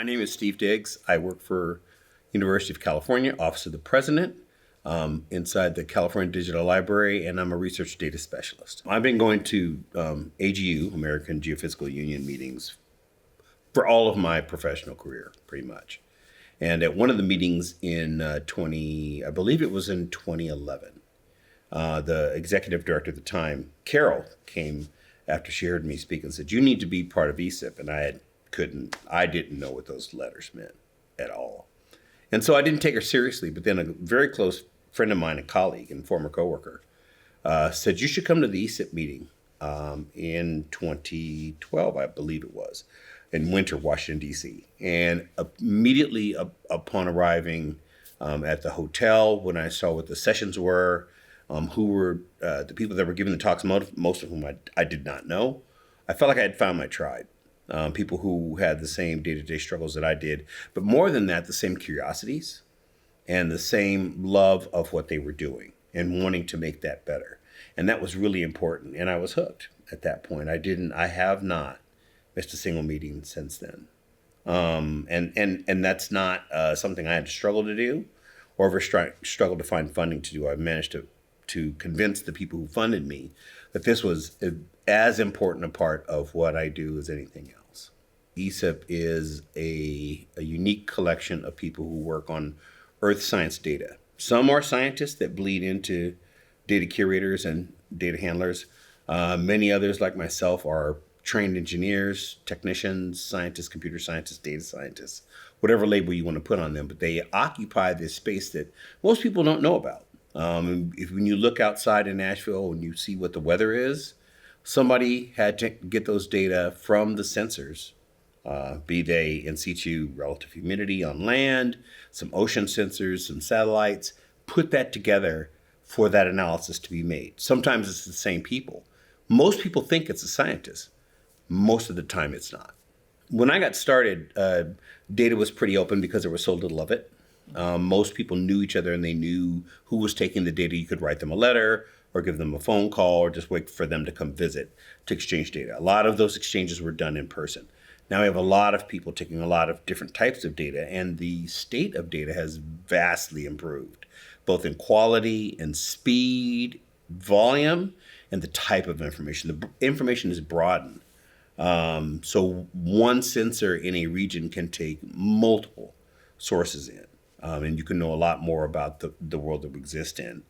My name is Steve Diggs. I work for University of California, Office of the President, inside the California Digital Library, and I'm a research data specialist. I've been going to AGU, American Geophysical Union meetings, for all of my professional career, pretty much. And at one of the meetings in I believe it was in 2011, the executive director at the time, Carol, came after she heard me speak and said, "You need to be part of ESIP." And I didn't know what those letters meant at all. And so I didn't take her seriously, but then a very close friend of mine, a colleague and former coworker, said, "You should come to the ESIP meeting in 2012, I believe it was, in Winter, Washington, D.C. And immediately upon arriving at the hotel, when I saw what the sessions were, who were the people that were giving the talks, most of whom I did not know, I felt like I had found my tribe. People who had the same day-to-day struggles that I did, but more than that, the same curiosities and the same love of what they were doing and wanting to make that better. And that was really important. And I was hooked at that point. I have not missed a single meeting since then. And that's not something I had to struggle to do or ever struggle to find funding to do. I've managed to convince the people who funded me that this was as important a part of what I do as anything else. ESIP is a unique collection of people who work on earth science data. Some are scientists that bleed into data curators and data handlers. Many others, like myself, are trained engineers, technicians, scientists, computer scientists, data scientists, whatever label you want to put on them. But they occupy this space that most people don't know about. When you look outside in Nashville and you see what the weather is, somebody had to get those data from the sensors, be they in situ relative humidity on land, some ocean sensors, some satellites, put that together for that analysis to be made. Sometimes it's the same people. Most people think it's a scientist. Most of the time it's not. When I got started, data was pretty open because there was so little of it. Most people knew each other and they knew who was taking the data. You could write them a letter or give them a phone call or just wait for them to come visit to exchange data. A lot of those exchanges were done in person. Now we have a lot of people taking a lot of different types of data, and the state of data has vastly improved, both in quality and speed, volume, and the type of information. The information is broadened. So one sensor in a region can take multiple sources in, and you can know a lot more about the world that we exist in.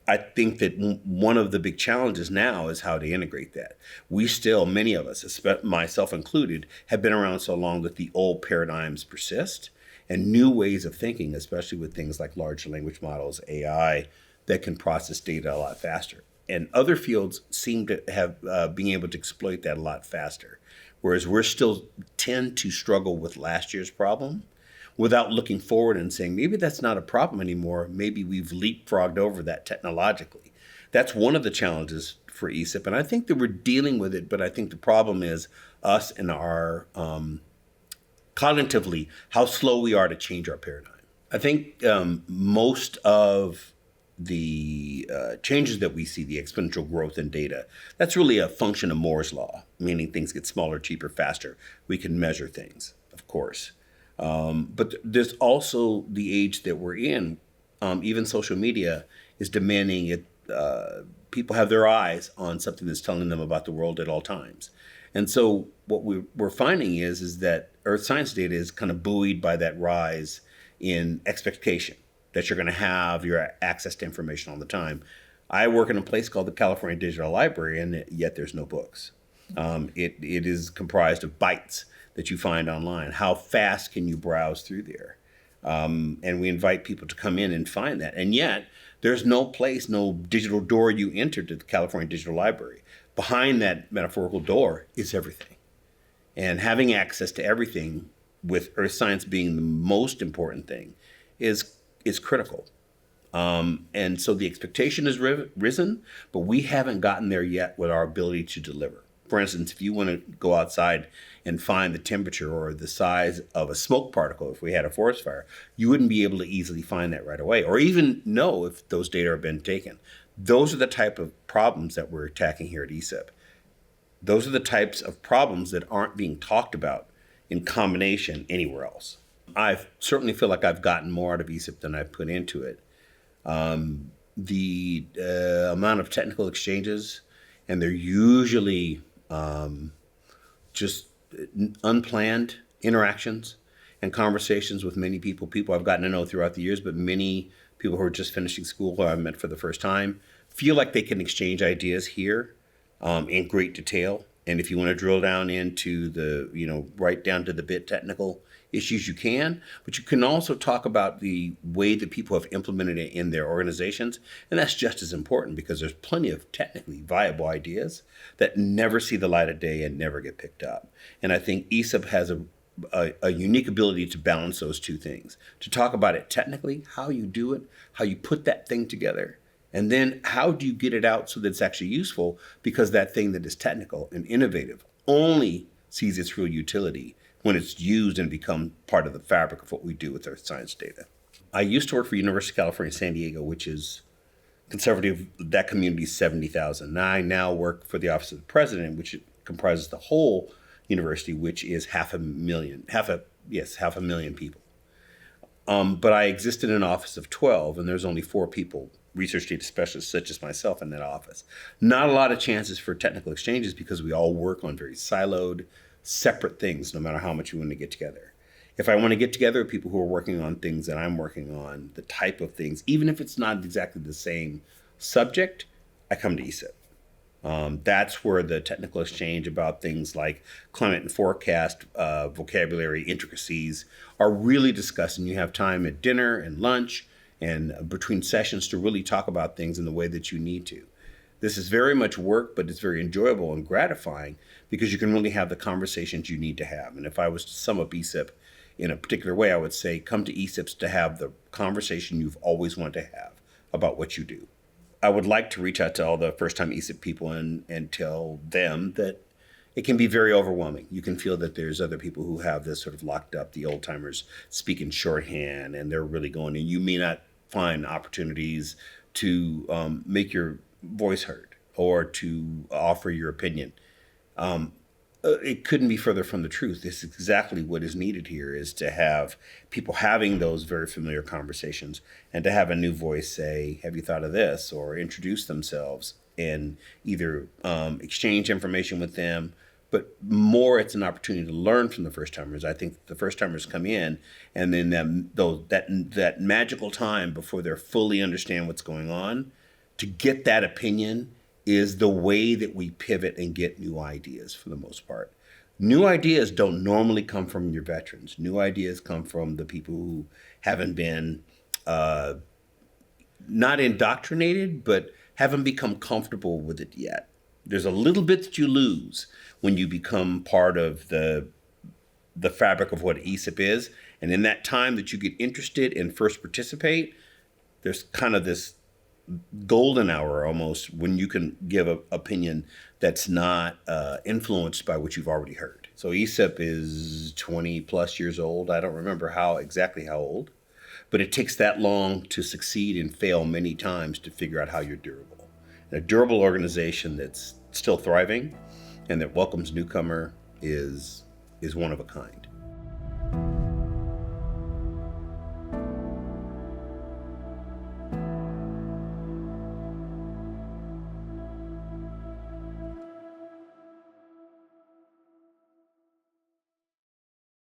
I think that one of the big challenges now is how to integrate that. We still, many of us, myself included, have been around so long that the old paradigms persist, and new ways of thinking, especially with things like large language models, AI, that can process data a lot faster. And other fields seem to have being able to exploit that a lot faster, whereas we're still tend to struggle with last year's problem without looking forward and saying, maybe that's not a problem anymore. Maybe we've leapfrogged over that technologically. That's one of the challenges for ESIP. And I think that we're dealing with it, but I think the problem is us and our cognitively, how slow we are to change our paradigm. I think most of the changes that we see, the exponential growth in data, that's really a function of Moore's law, meaning things get smaller, cheaper, faster. We can measure things, of course. But there's also the age that we're in. Even social media is demanding it. People have their eyes on something that's telling them about the world at all times. And so what we're finding is that earth science data is kind of buoyed by that rise in expectation that you're going to have your access to information all the time. I work in a place called the California Digital Library, and yet there's no books. It is comprised of bytes that you find online. How fast can you browse through there? And we invite people to come in and find that. And yet there's no place, no digital door you enter to the California Digital Library. Behind that metaphorical door is everything. And having access to everything, with earth science being the most important thing, is critical. And so the expectation has risen, but we haven't gotten there yet with our ability to deliver. For instance, if you want to go outside and find the temperature or the size of a smoke particle, if we had a forest fire, you wouldn't be able to easily find that right away, or even know if those data have been taken. Those are the type of problems that we're attacking here at ESIP. Those are the types of problems that aren't being talked about in combination anywhere else. I certainly feel like I've gotten more out of ESIP than I've put into it. The amount of technical exchanges, and they're usually just unplanned interactions and conversations with many people I've gotten to know throughout the years, but many people who are just finishing school, who I've met for the first time, feel like they can exchange ideas here in great detail. And if you want to drill down into the, right down to the bit technical issues, you can. But you can also talk about the way that people have implemented it in their organizations. And that's just as important, because there's plenty of technically viable ideas that never see the light of day and never get picked up. And I think ESIP has a unique ability to balance those two things, to talk about it technically, how you do it, how you put that thing together, and then how do you get it out so that it's actually useful, because that thing that is technical and innovative only sees its real utility when it's used and become part of the fabric of what we do with our science data. I used to work for University of California, San Diego, which is conservative, that community is 70,000. I now work for the Office of the President, which comprises the whole university, which is half a million people. But I exist in an office of 12, and there's only 4 people, research data specialists such as myself, in that office. Not a lot of chances for technical exchanges, because we all work on very siloed, separate things, no matter how much we want to get together. If I want to get together with people who are working on things that I'm working on, the type of things, even if it's not exactly the same subject, I come to ESIP. That's where the technical exchange about things like climate and forecast, vocabulary, intricacies are really discussed. And you have time at dinner and lunch and between sessions to really talk about things in the way that you need to. This is very much work, but it's very enjoyable and gratifying, because you can really have the conversations you need to have. And if I was to sum up ESIP in a particular way, I would say come to ESIPs to have the conversation you've always wanted to have about what you do. I would like to reach out to all the first-time ESIP people and tell them that it can be very overwhelming. You can feel that there's other people who have this sort of locked up, the old-timers speak in shorthand, and they're really going, and you may not find opportunities to make your voice heard or to offer your opinion. It couldn't be further from the truth. This is exactly what is needed here, is to have people having those very familiar conversations, and to have a new voice say, have you thought of this? Or introduce themselves and either exchange information with them. But more, it's an opportunity to learn from the first-timers. I think the first-timers come in, and then that magical time before they fully understand what's going on, to get that opinion is the way that we pivot and get new ideas for the most part. New ideas don't normally come from your veterans. New ideas come from the people who haven't been not indoctrinated, but haven't become comfortable with it yet. There's a little bit that you lose when you become part of the fabric of what ESIP is. And in that time that you get interested and first participate, there's kind of this golden hour almost when you can give an opinion that's not influenced by what you've already heard. So ESIP is 20 plus years old. I don't remember exactly how old, but it takes that long to succeed and fail many times to figure out how you're durable. And a durable organization that's still thriving and that welcomes newcomer is one of a kind.